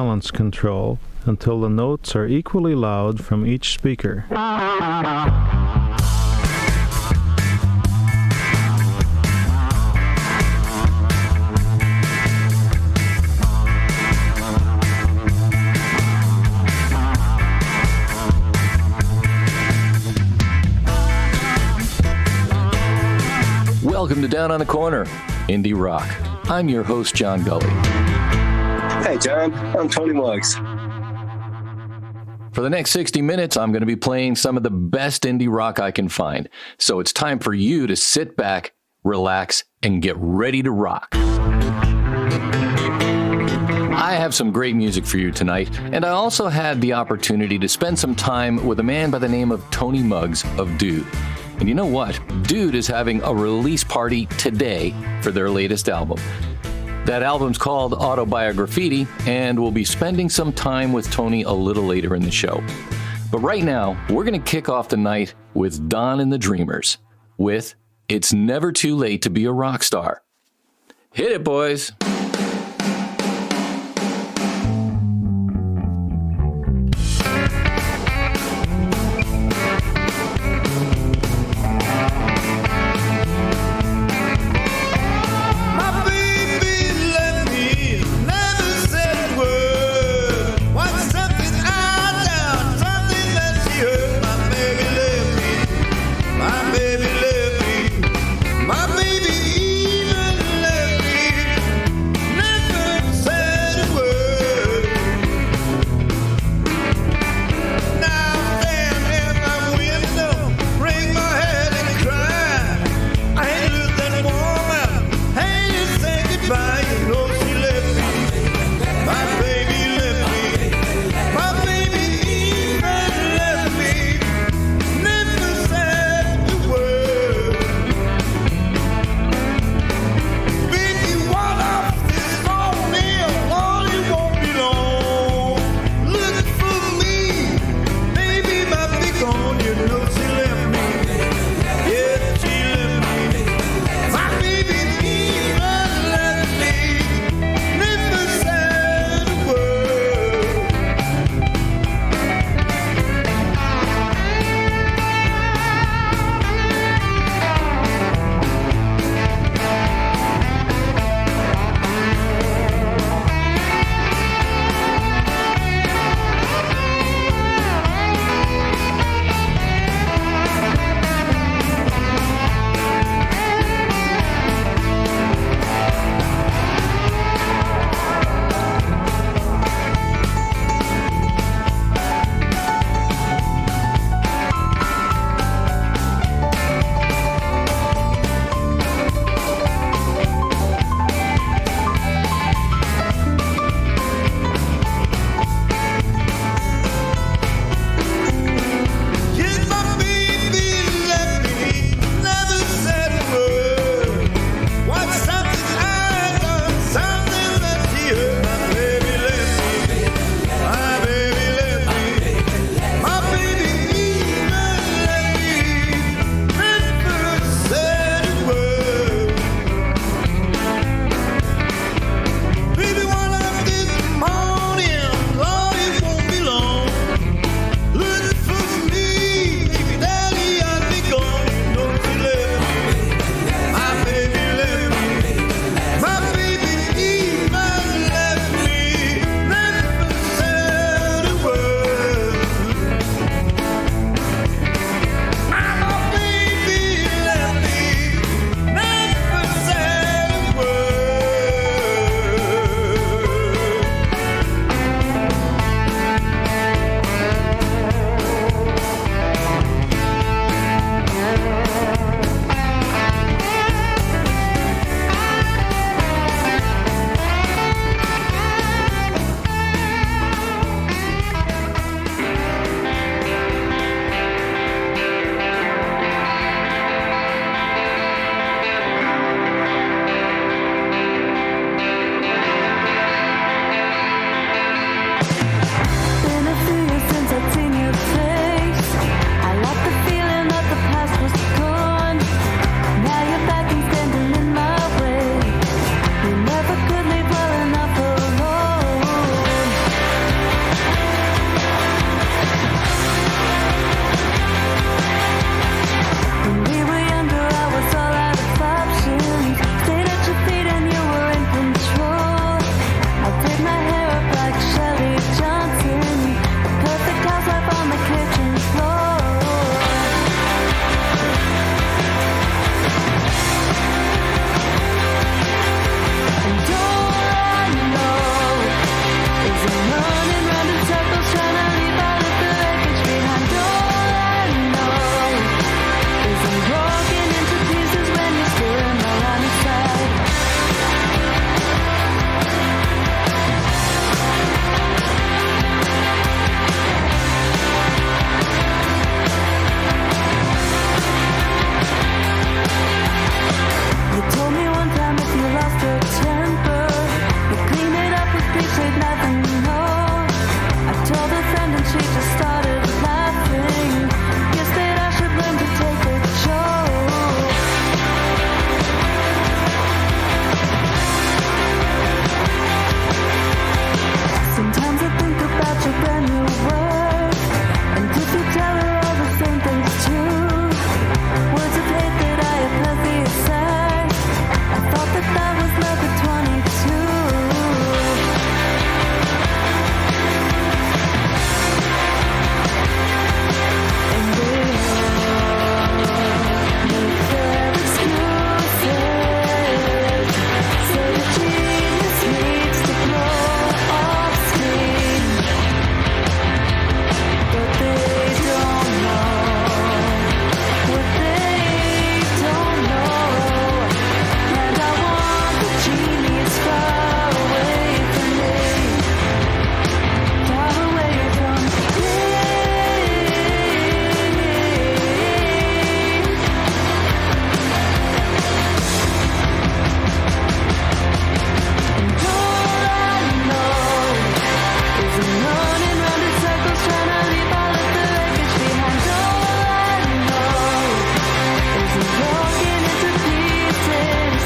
balance control until the notes are equally loud from each speaker. Welcome to Down on the Corner, Indie Rock. I'm your host, John Gully. Hey, John. I'm Tony Muggs. For the next 60 minutes, I'm going to be playing some of the best indie rock I can find. So it's time for you to sit back, relax, and get ready to rock. I have some great music for you tonight, and I also had the opportunity to spend some time with a man by the name of Tony Muggs of Dude. And you know what? Dude is having a release party today for their latest album. That album's called Autobiograffiti, and we'll be spending some time with Tony a little later in the show. But right now, we're going to kick off the night with Don and the Dreamers with It's Never Too Late to Be a Rock Star. Hit it, boys! kitchen floor. And all I know is I'm running round in circles trying to leave all of the wreckage behind. All I know is I'm broken into pieces when you're still in my line of sight. You told me one time if you lost your temper, you clean it up with peace, ain't nothing more. I told a friend and she just started laughing. Guess that I should learn to take a joke. Sometimes I think about your brand new work, and if you tell her all the same things too, words of hate that I have nothing to say. I thought that that was love at 22. And they all make their excuses. Say the genius needs to grow off screen, but they don't know what they don't know. And I want the genius far away from me, far away from me. And all I know is I'm running round in circles trying to leave all of the wreckage behind. All I know is I'm broken into pieces.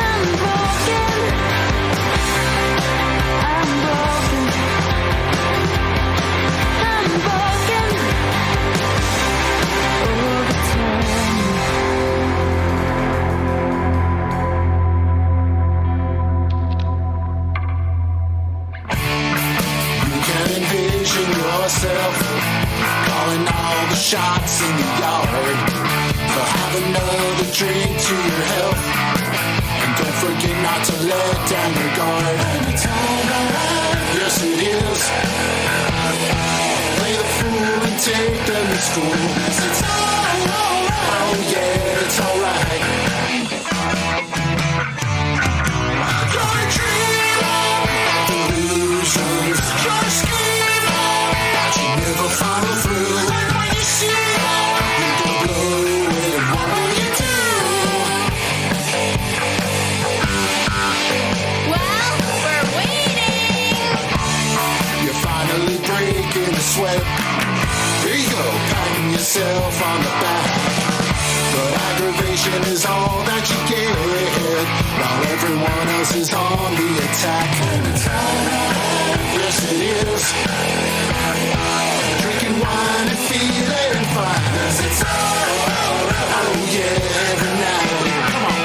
I'm broken. I'm broken. I'm broken all the time. You can envision yourself calling all the shots in the yard. So have another drink to your health, and don't forget not to let down your guard. And it's alright, yes it is. Play the fool and take them to school. Yes, it's alright, oh yeah, it's alright. You're a dreamer, delusions, you're a schemer, but you never follow through. And when you see you go blow it, and what will you do? Well, we're waiting. You're finally breaking a sweat. Here you go, patting yourself on the back. But aggravation is all that you get, while everyone else is on the attack. And it's alright, yes it is. Drinking wine and feeling fine. Yes, it's alright, oh yeah, every night. Come on.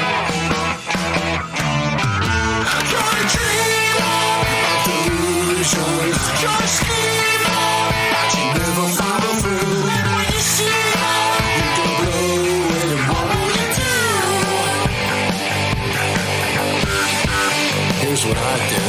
You're a dreamer of delusions. You're a schemer, but you never follow through. And when you see you go blow it, and what will you do? Here's what I do.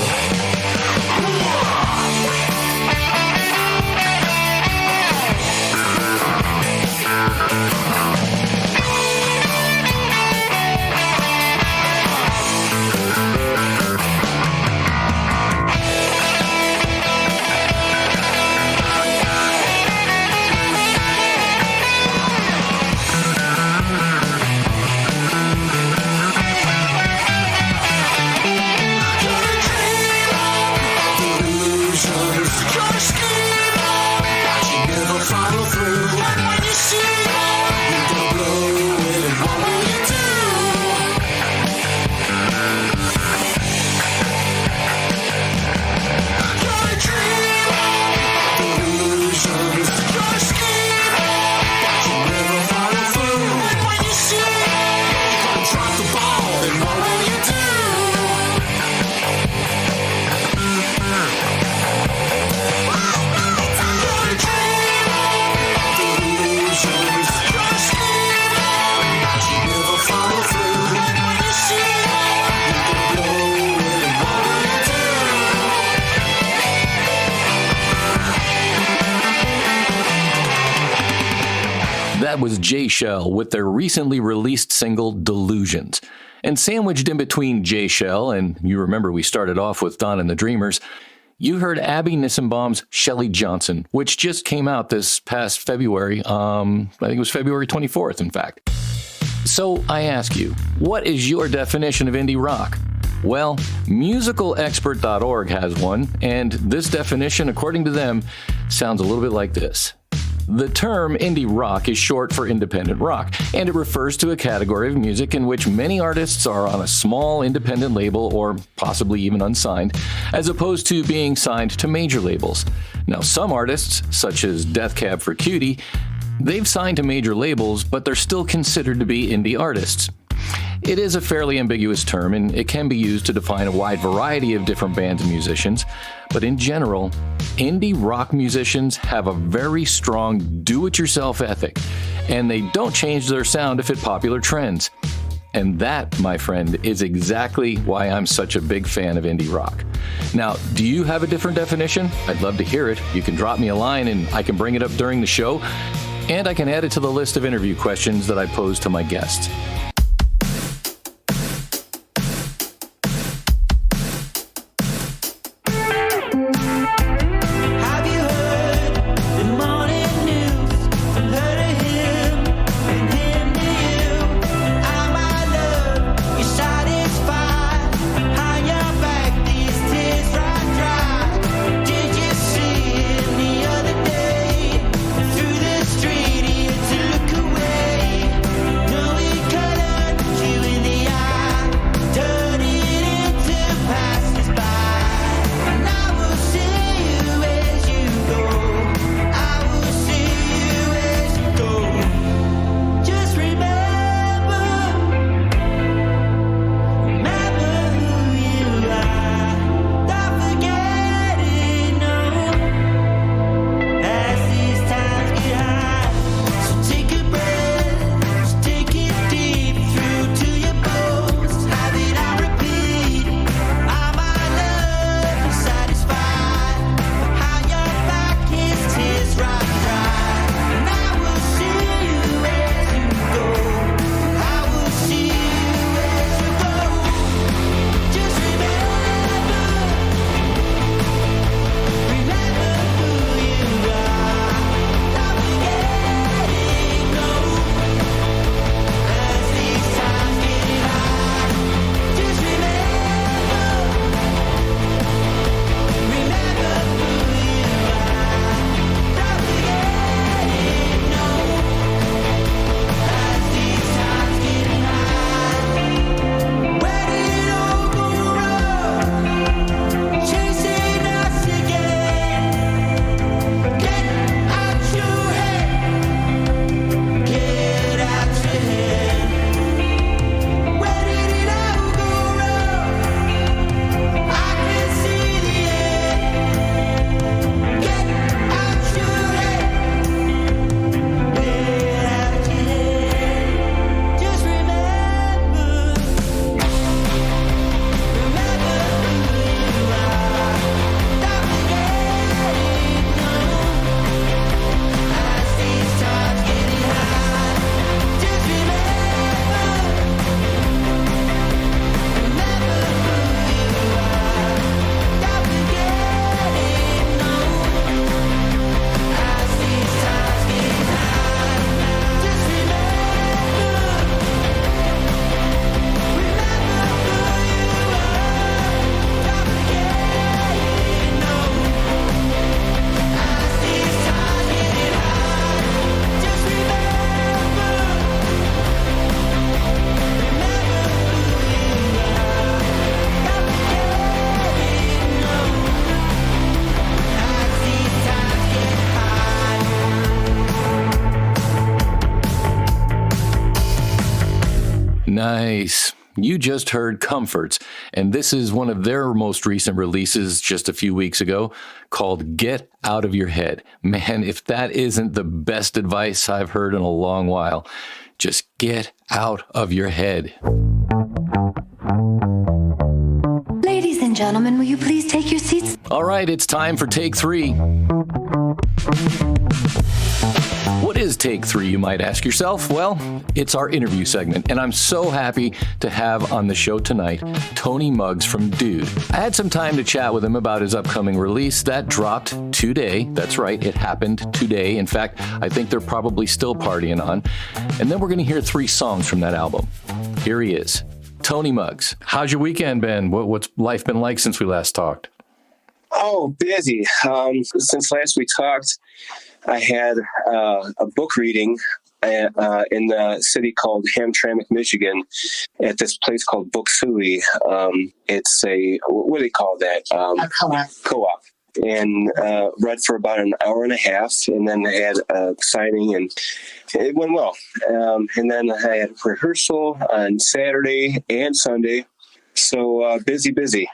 that was Jay Shell with their recently released single, Delusions. And sandwiched in between Jay Shell, and you remember we started off with Don and the Dreamers, you heard Abby Nissenbaum's Shelley Johnson, which just came out this past February. I think it was February 24th, in fact. So I ask you, what is your definition of indie rock? Well, musicalexpert.org has one, and this definition, according to them, sounds a little bit like this. The term indie rock is short for independent rock, and it refers to a category of music in which many artists are on a small independent label or possibly even unsigned, as opposed to being signed to major labels. Now, some artists, such as Death Cab for Cutie, they've signed to major labels, but they're still considered to be indie artists. It is a fairly ambiguous term, and it can be used to define a wide variety of different bands and musicians. But in general, indie rock musicians have a very strong do-it-yourself ethic, and they don't change their sound to fit popular trends. And that, my friend, is exactly why I'm such a big fan of indie rock. Now, do you have a different definition? I'd love to hear it. You can drop me a line and I can bring it up during the show, and I can add it to the list of interview questions that I pose to my guests. Nice. You just heard Comforts, and this is one of their most recent releases just a few weeks ago called Get Out of Your Head. Man, if that isn't the best advice I've heard in a long while, just get out of your head. Ladies and gentlemen, will you please take your seats? All right, it's time for take 3. What is take three, you might ask yourself? Well, it's our interview segment, and I'm so happy to have on the show tonight Tony Muggs from Dude. I had some time to chat with him about his upcoming release that dropped today. That's right, it happened today. In fact, I think they're probably still partying on. And then we're going to hear three songs from that album. Here he is, Tony Muggs. How's your weekend been? What's life been like since we last talked? Oh, busy. Since last we talked, I had a book reading in the city called Hamtramck, Michigan, at this place called Book Suey. It's a, what do they call that? A co-op. Co-op. And read for about an hour and a half, and then I had a signing, and it went well. And then I had rehearsal on Saturday and Sunday. So busy.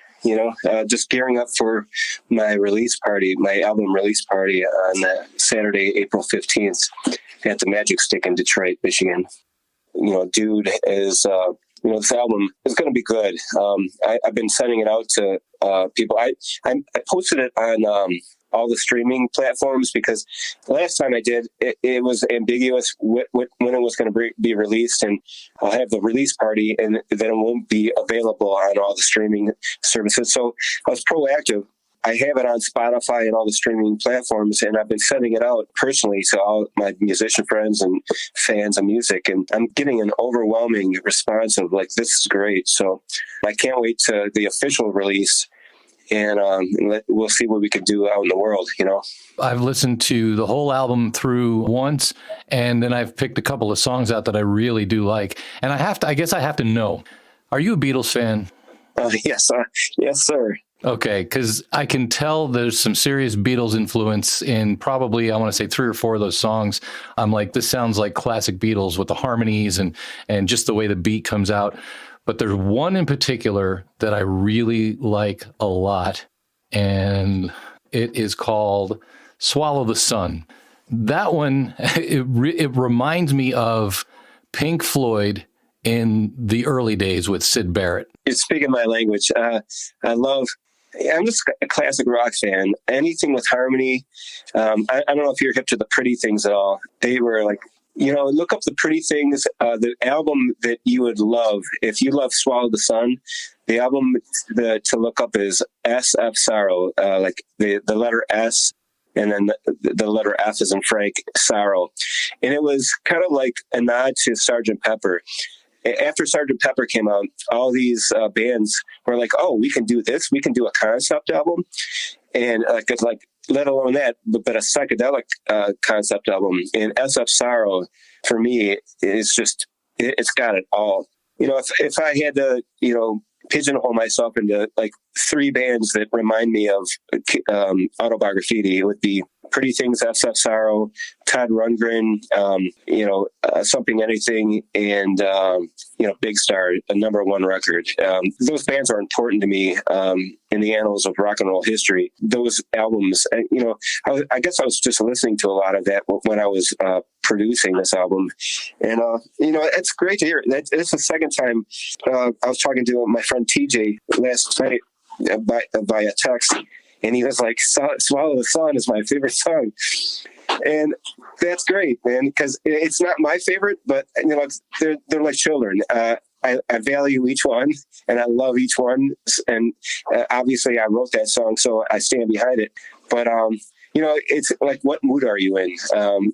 Just gearing up for my release party, my album release party on Saturday, April 15th at the Magic Stick in Detroit, Michigan. Dude is, this album is going to be good. I've been sending it out to people. I posted it on all the streaming platforms because last time I did, it was ambiguous when it was going to be released, and I'll have the release party and then it won't be available on all the streaming services. So I was proactive. I have it on Spotify and all the streaming platforms, and I've been sending it out personally to all my musician friends and fans of music, and I'm getting an overwhelming response of like, this is great. So I can't wait to the official release, and we'll see what we can do out in the world, I've listened to the whole album through once, and then I've picked a couple of songs out that I really do like. And I guess I have to know, are you a Beatles fan? Yes, sir. Okay, because I can tell there's some serious Beatles influence in probably, I want to say 3 or 4 of those songs. I'm like, this sounds like classic Beatles with the harmonies and just the way the beat comes out. But there's one in particular that I really like a lot, and it is called Swallow the Sun. That one, it reminds me of Pink Floyd in the early days with Syd Barrett. You're speaking my language. I'm just a classic rock fan. Anything with harmony. I don't know if you're hip to the Pretty Things at all. They were like, look up the Pretty Things. The album that you would love, if you love Swallow the Sun, the album to look up is SF Sorrow, like the letter S, and then the letter F as in Frank, Sorrow. And it was kind of like a nod to Sgt. Pepper. After Sgt. Pepper came out, all these bands were like, oh, we can do this. We can do a concept album. And let alone that, but a psychedelic concept album. And SF Sorrow, for me, is just, it's got it all. If I had to, pigeonhole myself into like 3 bands that remind me of Autobiography, it would be Pretty Things, SF Sorrow, Todd Rundgren, Something Anything, and Big Star, a #1 record. Those bands are important to me in the annals of rock and roll history. Those albums, I guess I was just listening to a lot of that when I was producing this album, and it's great to hear. It's the second time I was talking to my friend TJ last night via text. And he was like, Swallow the Sun is my favorite song. And that's great, man, because it's not my favorite, but, they're like children. I value each one, and I love each one. And obviously I wrote that song, so I stand behind it. But, it's like, what mood are you in?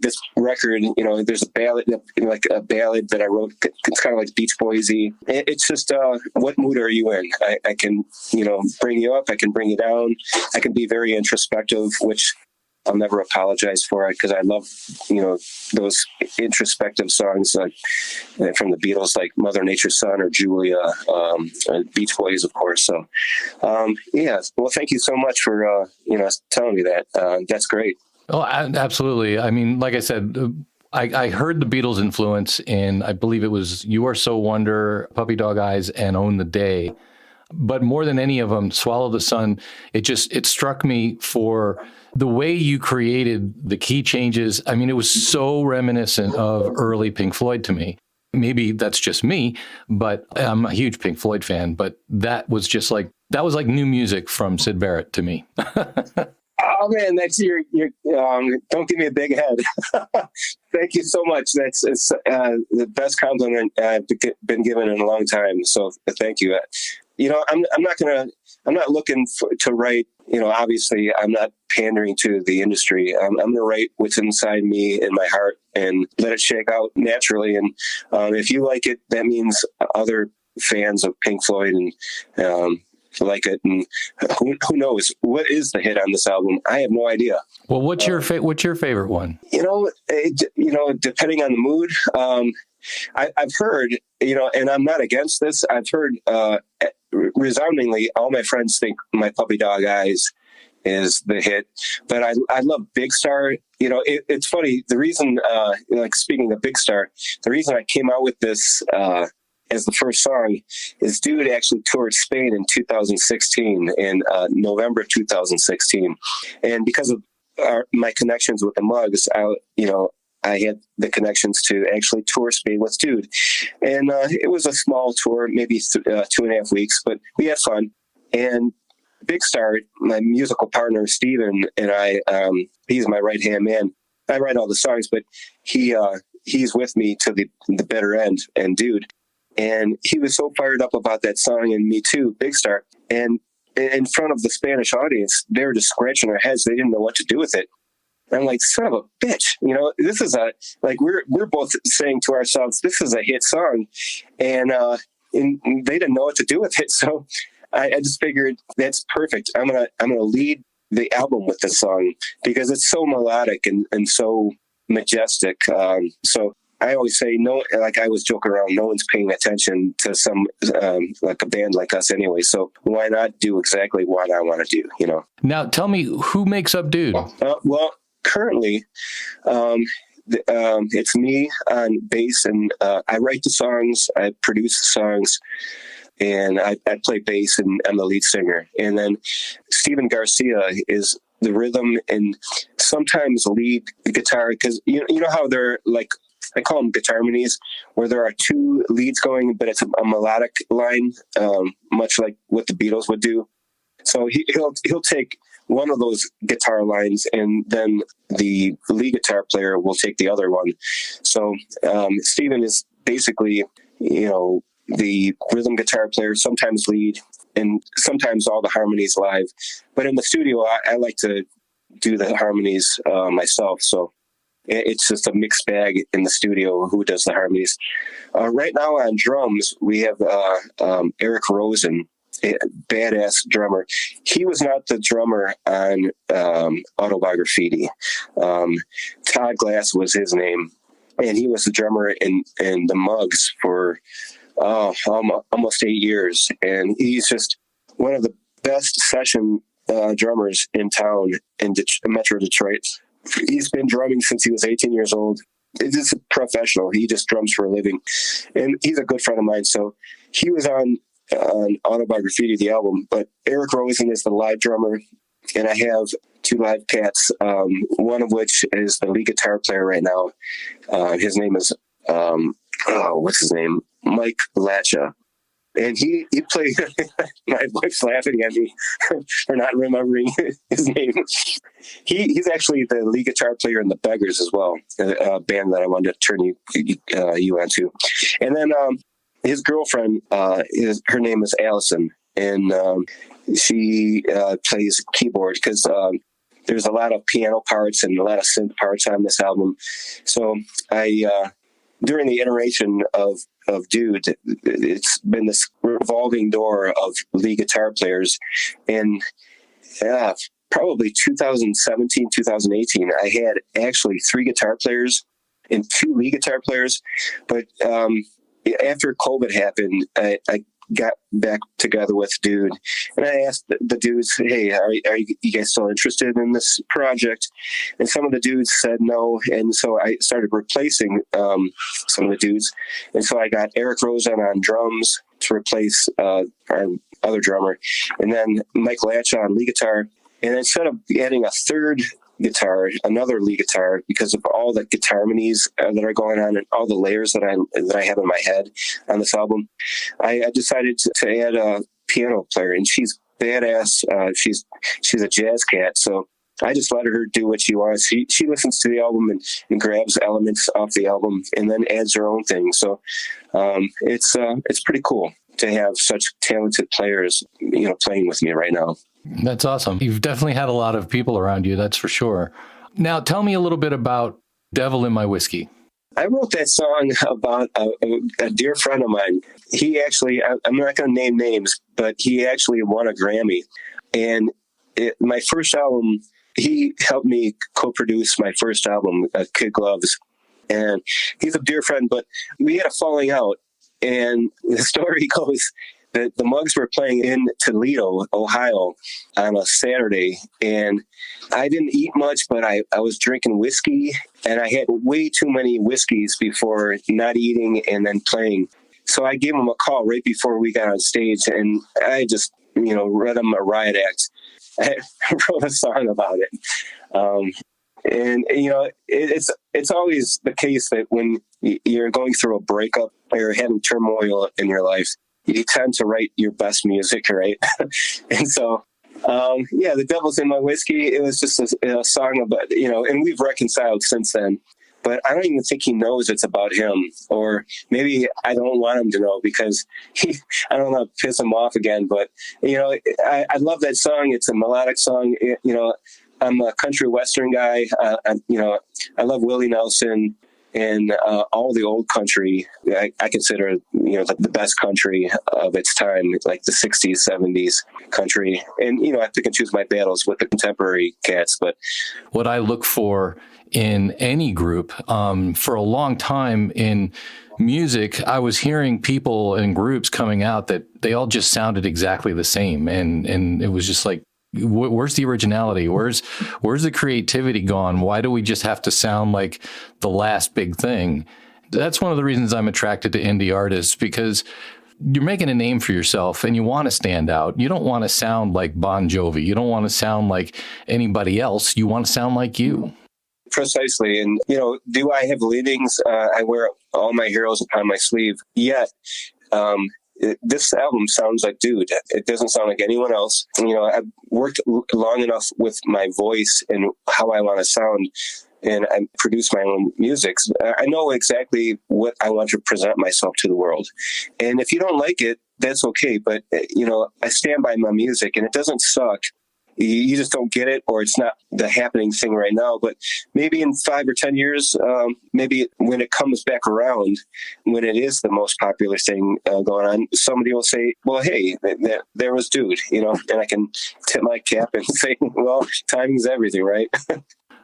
This record, there's a ballad that I wrote. It's kind of like Beach Boysy. It's just, what mood are you in? I can, bring you up. I can bring you down. I can be very introspective, which I'll never apologize for it because I love, those introspective songs from the Beatles, like Mother Nature's Son or Julia, Beach Boys, of course. So, well, thank you so much for, telling me that. That's great. Oh, absolutely. I mean, like I said, I heard the Beatles influence in, I believe it was You Are So Wonder, Puppy Dog Eyes, and Own the Day. But more than any of them, Swallow the Sun, it struck me for the way you created the key changes. I mean, it was so reminiscent of early Pink Floyd to me. Maybe that's just me, but I'm a huge Pink Floyd fan. But that was like new music from Syd Barrett to me. Oh man, that's your. Don't give me a big head. Thank you so much. It's the best compliment I've been given in a long time. So thank you. I'm not looking to write. Obviously, I'm not pandering to the industry. I'm going to write what's inside me in my heart and let it shake out naturally. And if you like it, that means other fans of Pink Floyd and like it. And who knows what is the hit on this album? I have no idea. Well, what's your favorite one? Depending on the mood. I've heard, and I'm not against this. I've heard resoundingly, all my friends think My Puppy Dog Eyes is the hit, but I love Big Star. It's funny. The reason, speaking of Big Star, the reason I came out with this as the first song is Dude actually toured Spain in 2016, in November of 2016, and because of my connections with the Mugs, I had the connections to actually tour Spain with Dude. And it was a small tour, maybe 2.5 weeks, but we had fun. And Big Star, my musical partner, Steven, and I, he's my right-hand man. I write all the songs, but he's with me to the bitter end, and Dude. And he was so fired up about that song, and me too, Big Star. And in front of the Spanish audience, they were just scratching their heads. They didn't know what to do with it. I'm like, son of a bitch, this is we're both saying to ourselves, this is a hit song, and they didn't know what to do with it. So I just figured that's perfect. I'm gonna lead the album with this song because it's so melodic and so majestic. So I always say, I was joking around, no one's paying attention to some like a band like us anyway. So why not do exactly what I want to do? Now tell me, who makes up Dude? Well. Currently, it's me on bass, and I write the songs, I produce the songs, and I play bass, and I'm the lead singer. And then Steven Garcia is the rhythm and sometimes lead guitar, because you know how they're like, I call them guitar harmonies, where there are two leads going, but it's a melodic line, much like what the Beatles would do. So he'll take one of those guitar lines, and then the lead guitar player will take the other one. So Steven is basically, the rhythm guitar player, sometimes lead, and sometimes all the harmonies live. But in the studio, I like to do the harmonies myself. So it's just a mixed bag in the studio who does the harmonies. Right now on drums, we have Eric Rosen, a badass drummer. He was not the drummer on Autobiography. Todd Glass was his name, and he was the drummer in the Mugs for almost 8 years. And he's just one of the best session drummers in town in Metro Detroit. He's been drumming since he was 18 years old. He's a professional. He just drums for a living, and he's a good friend of mine. So he was on Autobiography, the album, but Eric Rosen is the live drummer, and I have two live cats, one of which is the lead guitar player right now. His name is what's his name? Mike Latcha. And he played, my wife's laughing at me for not remembering his name. He's actually the lead guitar player in the Beggars as well, a band that I wanted to turn you on to. And then his girlfriend, her name is Allison, and she plays keyboard because there's a lot of piano parts and a lot of synth parts on this album. So during the iteration of Dude, it's been this revolving door of lead guitar players, and probably 2017, 2018, I had actually 3 guitar players and 2 lead guitar players, but after COVID happened, I got back together with Dude, and I asked the dudes, hey, are you guys still interested in this project? And some of the dudes said no, and so I started replacing some of the dudes, and so I got Eric Rosen on drums to replace our other drummer, and then Mike Latcha on lead guitar, and instead of adding a third guitar, another lead guitar, because of all the guitar harmonies that are going on and all the layers that I have in my head on this album, I decided to add a piano player, and she's badass. She's a jazz cat, so I just let her do what she wants. She listens to the album and grabs elements off the album and then adds her own thing. So it's pretty cool to have such talented players, playing with me right now. That's awesome. You've definitely had a lot of people around you, that's for sure. Now, tell me a little bit about Devil in My Whiskey. I wrote that song about a dear friend of mine. He actually, I'm not going to name names, but he actually won a Grammy. And my first album, he helped me co-produce my first album, Kid Gloves. And he's a dear friend, but we had a falling out. And the story goes that the Mugs were playing in Toledo, Ohio on a Saturday. And I didn't eat much, but I was drinking whiskey. And I had way too many whiskeys before not eating and then playing. So I gave him a call right before we got on stage. And I just, read him a riot act. I wrote a song about it. And it's always the case that when you're going through a breakup or you're having turmoil in your life, you tend to write your best music, right? And so, The Devil's in My Whiskey, it was just a song about, and we've reconciled since then. But I don't even think he knows it's about him. Or maybe I don't want him to know because I don't want to piss him off again. But, I love that song. It's a melodic song. I'm a country western guy. I love Willie Nelson and all the old country. I consider, the best country of its time, like the 60s, 70s country. And, I pick and choose my battles with the contemporary cats. But what I look for in any group, for a long time in music, I was hearing people and groups coming out that they all just sounded exactly the same. And it was just like, where's the originality? Where's the creativity gone? Why do we just have to sound like the last big thing? That's one of the reasons I'm attracted to indie artists, because you're making a name for yourself and you want to stand out. You don't want to sound like Bon Jovi. You don't want to sound like anybody else. You want to sound like you. Precisely. And, do I have leanings? I wear all my heroes upon my sleeve. Yet, this album sounds like Dude. It doesn't sound like anyone else. I've worked long enough with my voice and how I want to sound, and I produce my own music. I know exactly what I want to present myself to the world. And if you don't like it, that's okay. But, I stand by my music and it doesn't suck. You just don't get it, or it's not the happening thing right now. But maybe in 5 or 10 years, maybe when it comes back around, when it is the most popular thing going on, somebody will say, well, hey, there was Dude, and I can tip my cap and say, well, timing's everything, right?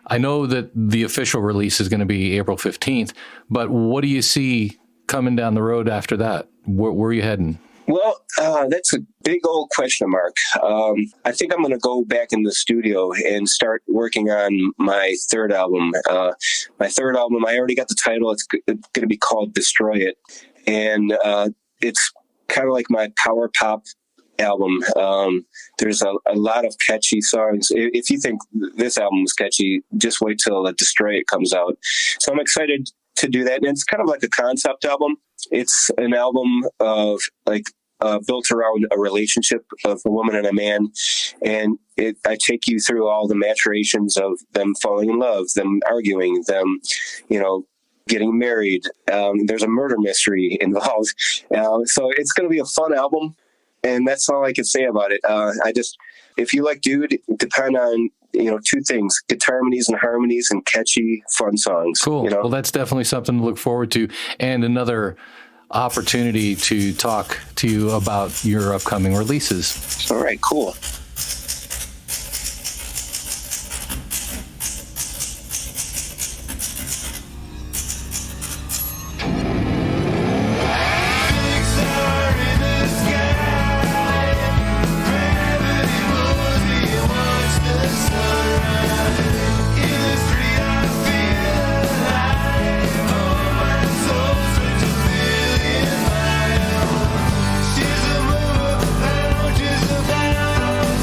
I know that the official release is going to be April 15th, but what do you see coming down the road after that? Where are you heading? Well, that's a big old question mark. I think I'm going to go back in the studio and start working on my third album. My third album, I already got the title. It's going to be called Destroy It. And it's kind of like my power pop album. There's a lot of catchy songs. If you think this album is catchy, just wait till Destroy It comes out. So I'm excited to do that. And it's kind of like a concept album. It's an album of built around a relationship of a woman and a man. And I take you through all the maturations of them falling in love, them arguing, them, getting married. There's a murder mystery involved. So it's going to be a fun album. And that's all I can say about it. If you like Dude, depend on, two things: guitar harmonies and catchy, fun songs. Cool. Well, that's definitely something to look forward to. And another opportunity to talk to you about your upcoming releases. All right, cool. She's a mover, just about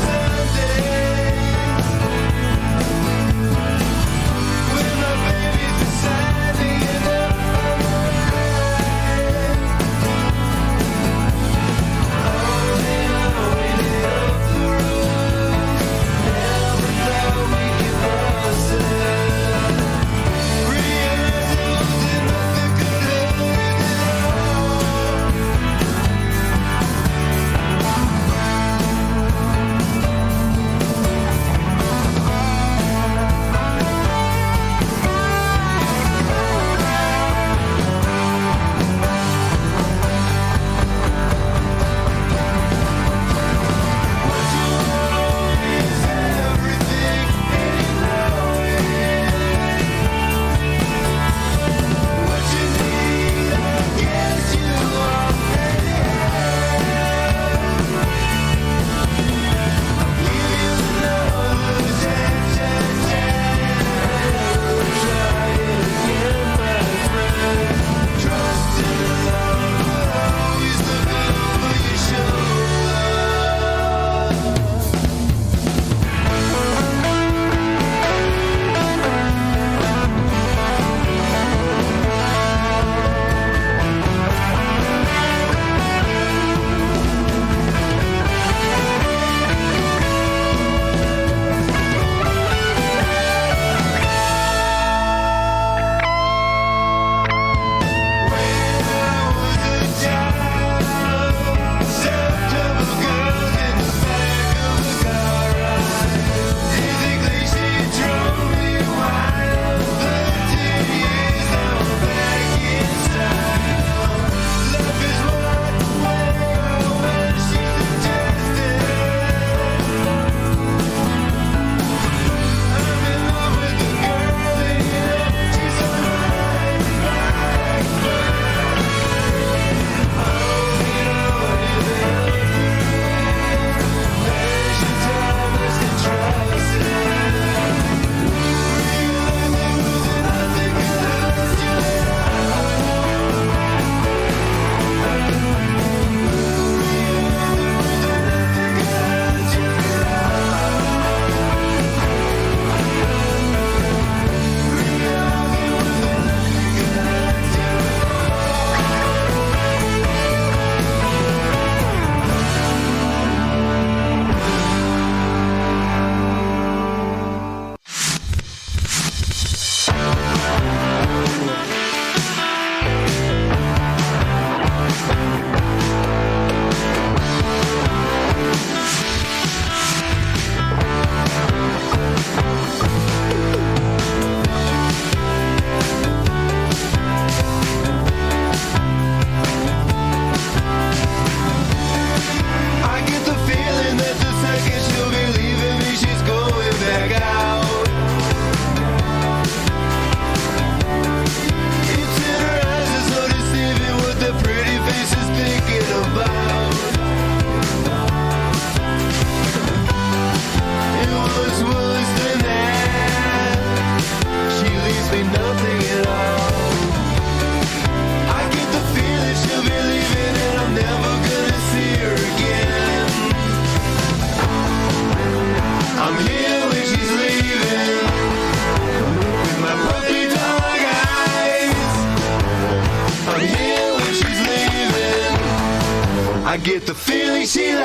I get the feeling she lies.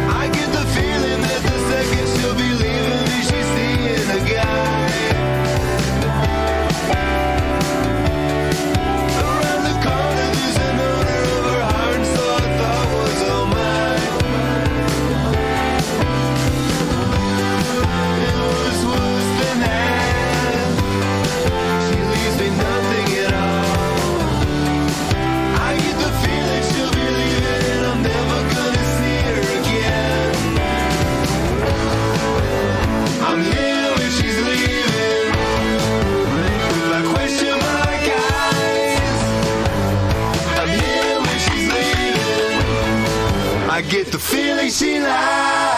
I get the feeling that the second she'll be leaving me, she's seeing a guy. Around the corner there's an owner of her heart, so I thought was all mine. It was worse than that. She leaves me nothing at all. I get the feeling she'll be leaving and I'm never gonna see her again. I'm here when she's leaving, with my question mark eyes. I'm here when she's leaving. I get the feeling she lies.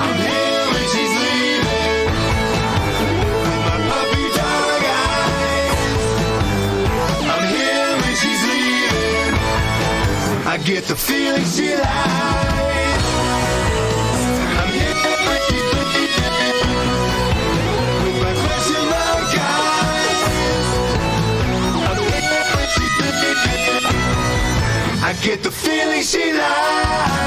I'm here when she's leaving, with my puppy dog eyes. I'm here when she's leaving. I get the feeling she lies. I'm here when she's leaving, with my question mark eyes. I'm here when she's leaving. I get the feeling she lies.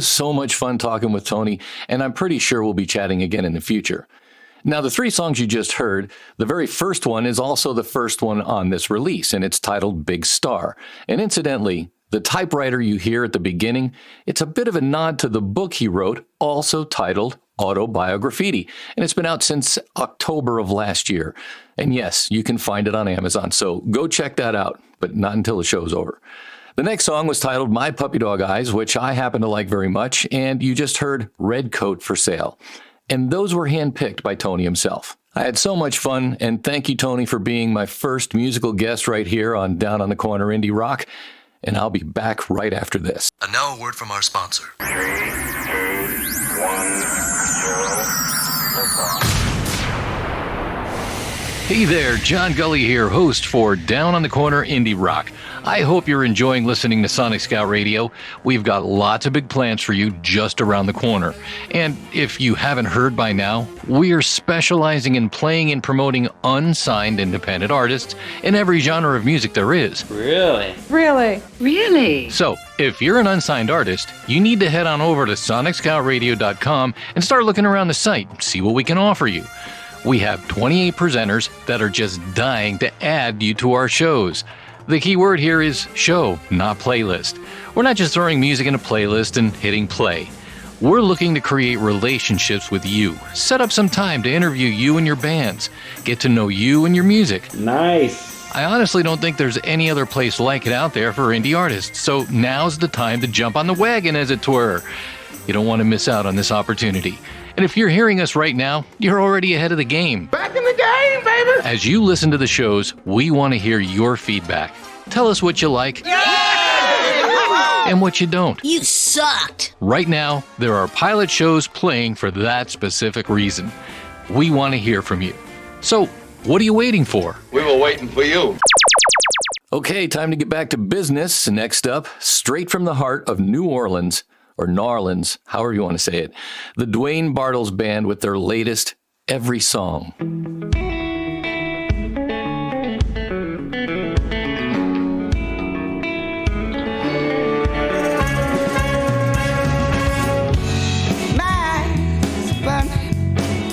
was so much fun talking with Tony, and I'm pretty sure we'll be chatting again in the future. Now, the 3 songs you just heard, the very first one is also the first one on this release, and it's titled Big Star. And incidentally, the typewriter you hear at the beginning, it's a bit of a nod to the book he wrote, also titled Autobiograffiti, and it's been out since October of last year. And yes, you can find it on Amazon, so go check that out, but not until the show's over. The next song was titled My Puppy Dog Eyes, which I happen to like very much, and you just heard Red Coat for Sale. And those were handpicked by Tony himself. I had so much fun, and thank you, Tony, for being my first musical guest right here on Down on the Corner Indie Rock, and I'll be back right after this. And now a word from our sponsor. 3, 2, 1, 0. Hey there, John Gully here, host for Down on the Corner Indie Rock. I hope you're enjoying listening to Sonic Scout Radio. We've got lots of big plans for you just around the corner. And if you haven't heard by now, we are specializing in playing and promoting unsigned independent artists in every genre of music there is. Really? So, if you're an unsigned artist, you need to head on over to sonicscoutradio.com and start looking around the site, see what we can offer you. We have 28 presenters that are just dying to add you to our shows. The key word here is show, not playlist. We're not just throwing music in a playlist and hitting play. We're looking to create relationships with you, set up some time to interview you and your bands, get to know you and your music. Nice. I honestly don't think there's any other place like it out there for indie artists, so now's the time to jump on the wagon, as it were. You don't want to miss out on this opportunity. And if you're hearing us right now, you're already ahead of the game. Back in the game, baby! As you listen to the shows, we want to hear your feedback. Tell us what you like and what you don't. You sucked. Right now, there are pilot shows playing for that specific reason. We want to hear from you. So, what are you waiting for? We were waiting for you. Okay, time to get back to business. Next up, straight from the heart of New Orleans, or Narlands, however you want to say it, the Dwayne Bartles Band with their latest Every Song.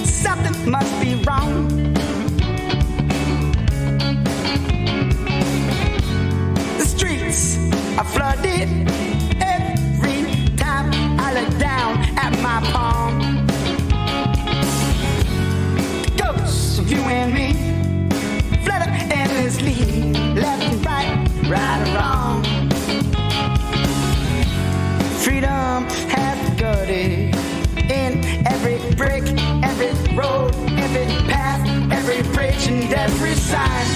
Something must be wrong. The streets are flooded every time I look down at my palm. Ghosts of you and me flutter endlessly, left and right, right or wrong. Freedom has gutted in every brick, every road, every path, every bridge, and every sign.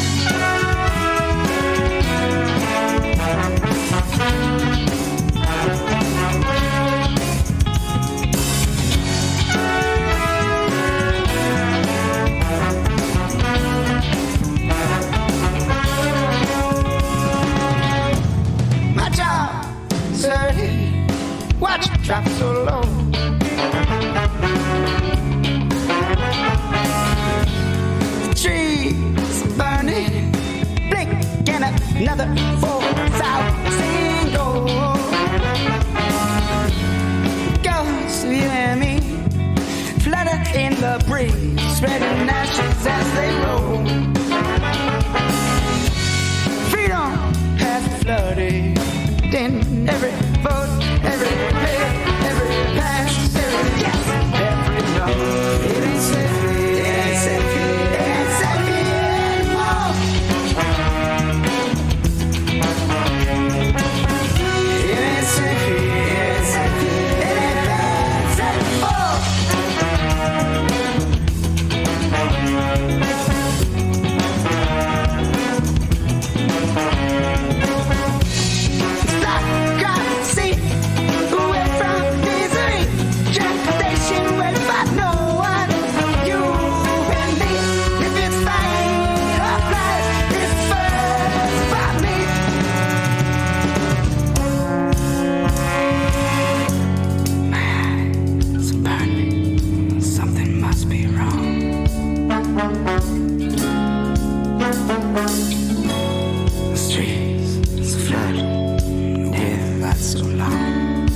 My job, sir, watch traffic so low. Trees burning, blink and another 4,000 go. Ghosts of you and me flutter in the breeze, spreading ashes as they roll. Freedom has flooded in every vote, every pay, every pass, every yes, every no. It ain't safe, it ain't safe. The streets is flooded, yeah, that's so long.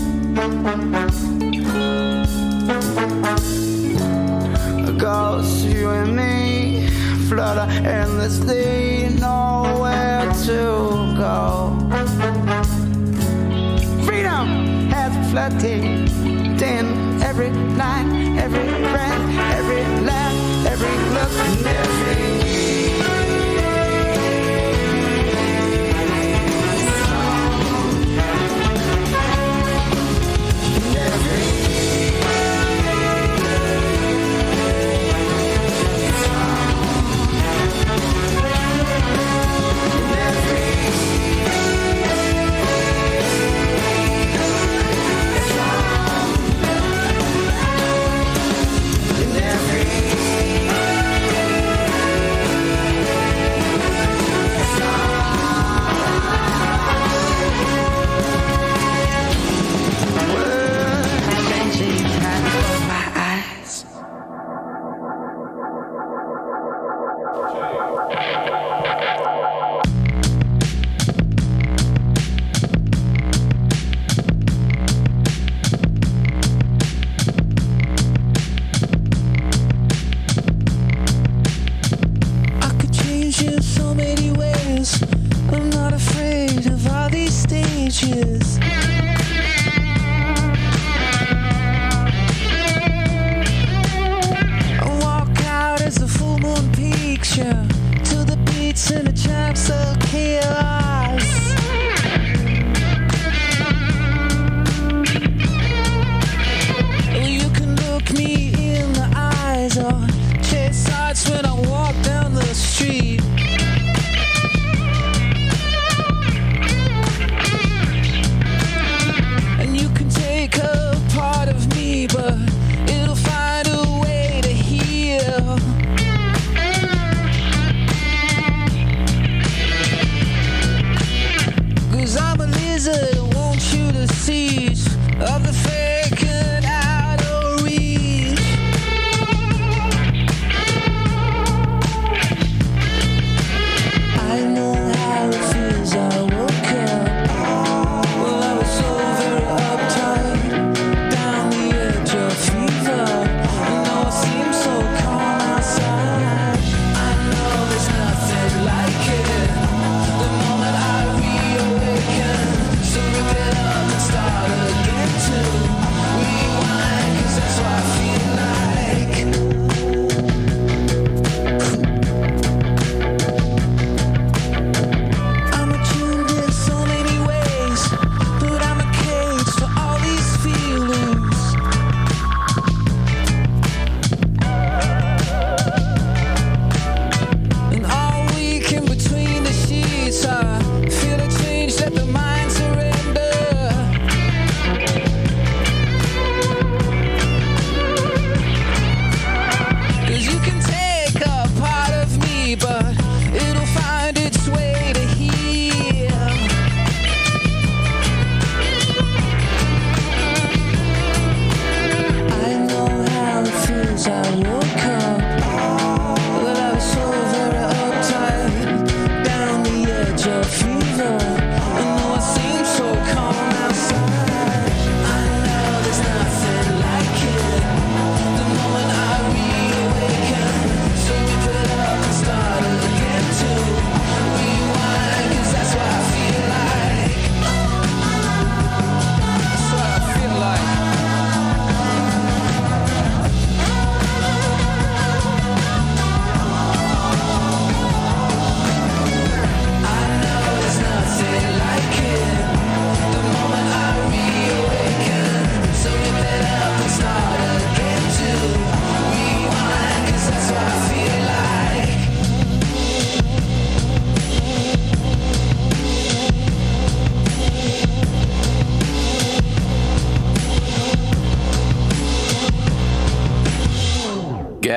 Ghosts, you and me, flutter endlessly, nowhere to go. Freedom has flooded in every line, every breath, every laugh, every look, and every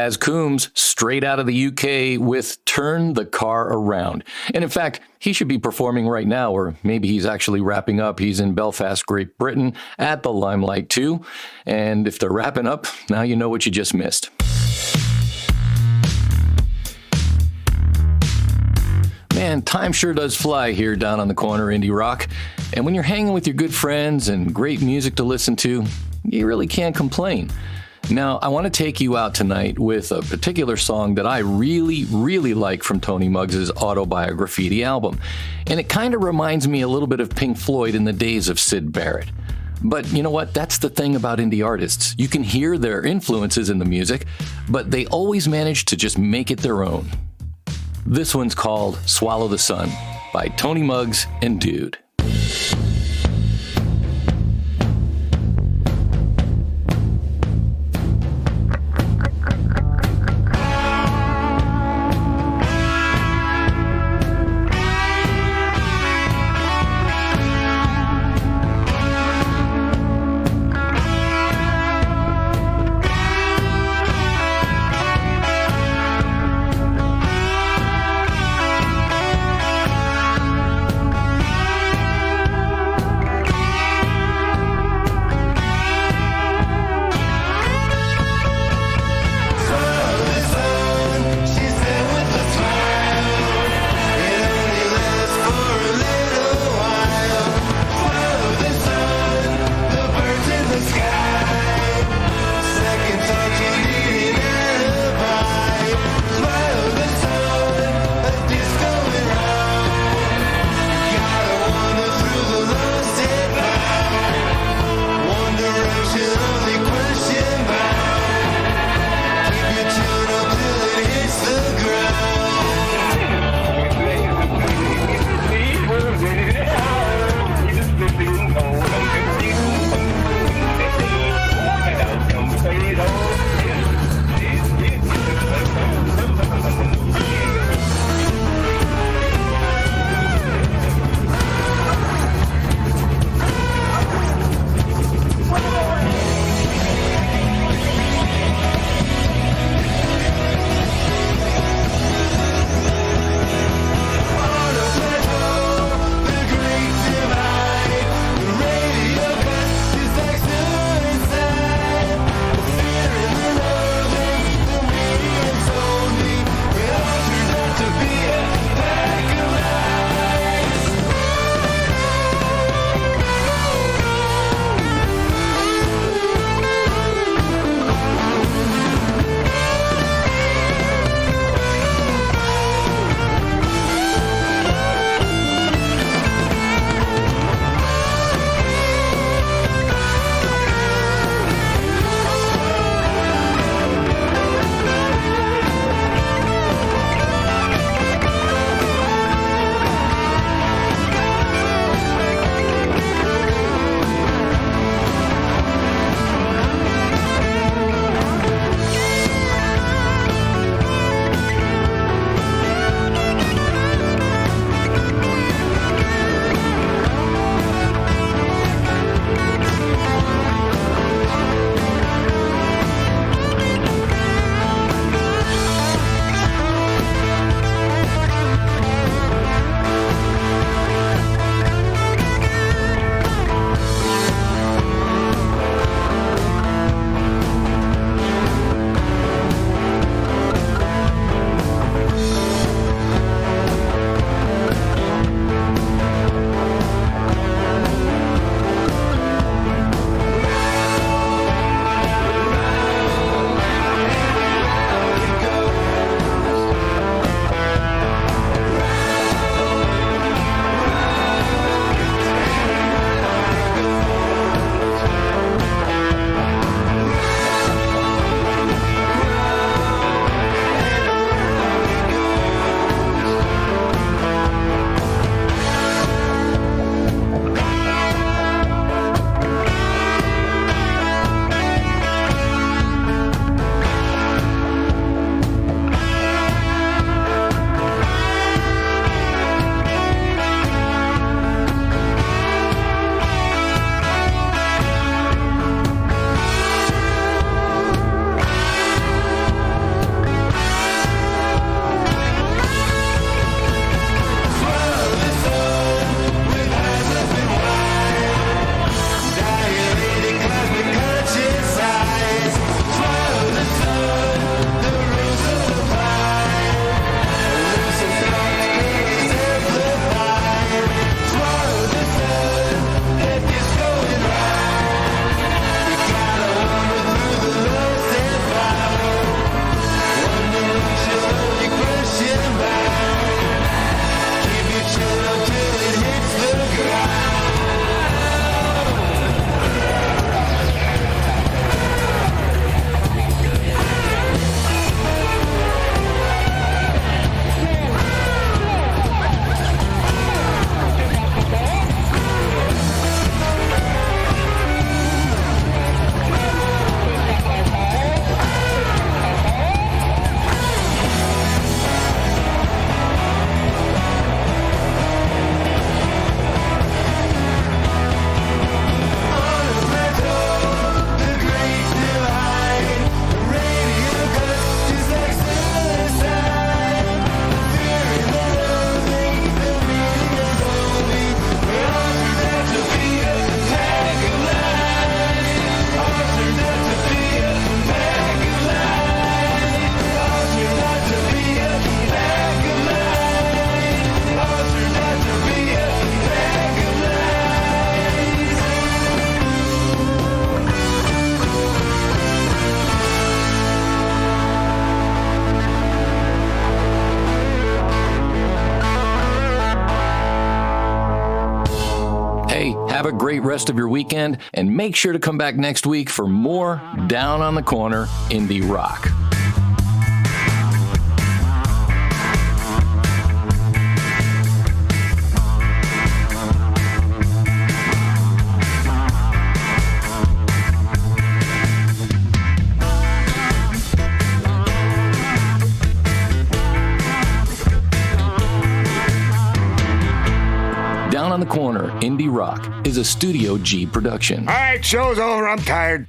Gaz Coombs, straight out of the UK with Turn the Car Around. And in fact, he should be performing right now, or maybe he's actually wrapping up. He's in Belfast, Great Britain at the Limelight 2. And if they're wrapping up, now you know what you just missed. Man, time sure does fly here down on the corner indie rock. And when you're hanging with your good friends and great music to listen to, you really can't complain. Now, I want to take you out tonight with a particular song that I really, really like from Tony Muggs' Autobiography album. And it kind of reminds me a little bit of Pink Floyd in the days of Syd Barrett. But you know what? That's the thing about indie artists. You can hear their influences in the music, but they always manage to just make it their own. This one's called Swallow the Sun by Tony Muggs and Dude. Hey, have a great rest of your weekend, and make sure to come back next week for more Down on the Corner Indie Rock. Down on the Corner Indie Rock is a Studio G production. All right, show's over. I'm tired.